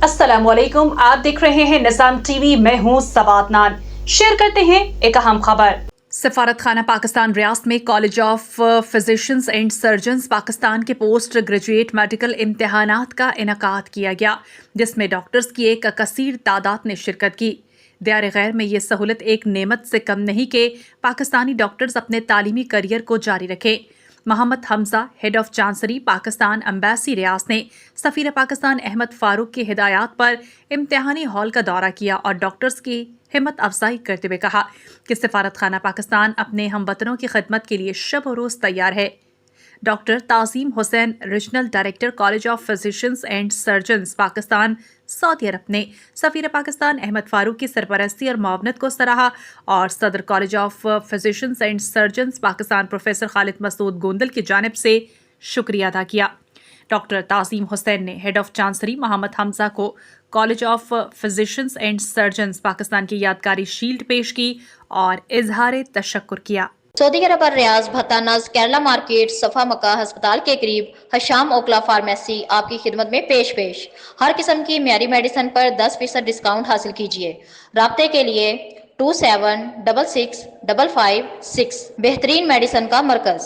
अस्सलाम वालेकुम, आप देख रहे हैं निज़ाम टीवी। मैं हूं सबात नान। शेयर करते हैं एक अहम खबर। सफारत खाना पाकिस्तान रियासत में college of physicians and surgeons Pakistan के पोस्ट ग्रेजुएट मेडिकल इम्तहानात का इनकाद किया गया, जिसमें डॉक्टर्स की एक कसीर तादाद ने शिरकत की। दियार गैर में ये सहूलत एक नेमत से कम नहीं कि पाकिस्तानी डॉक्टर्स अपने तालीमी करियर को जारी रखें। Mohammad Hamza, head of chancery Pakistan embassy Riyadh ने सफीर पाकिस्तान अहमद फारूक की हिदायत पर इम्तिहानी हॉल का दौरा किया और डॉक्टर्स की हिम्मत अफजाई करते हुए कहा कि सफारत खाना पाकिस्तान अपने हमवतनों की खिदमत के लिए शब और रोज़ तैयार है। Doctor Tazeem Hussain, regional director college of physicians and surgeons Pakistan सऊदी अरब ने सफीर पाकिस्तान अहमद फारूक की सरपरस्ती और मुआवनत को सराहा और सदर college of physicians and surgeons Pakistan professor Khalid Masood Gondal की जानिब से शुक्रिया अदा किया। डॉक्टर ताज़ीम हुसैन ने head of chancery Mohammad Hamza को college of physicians and surgeons Pakistan की यादगारी शील्ड पेश की और इजहार तशक्कुर किया। सऊदी अरब और रियाज भत्ता नज केरला मार्केट सफा मक्का अस्पताल के करीब हशाम ओकला फार्मेसी आपकी खिदमत में पेश हर किस्म की म्यारी मेडिसिन पर 10% डिस्काउंट हासिल कीजिए। राब्ते के लिए 27665556 बेहतरीन मेडिसिन का मरकज।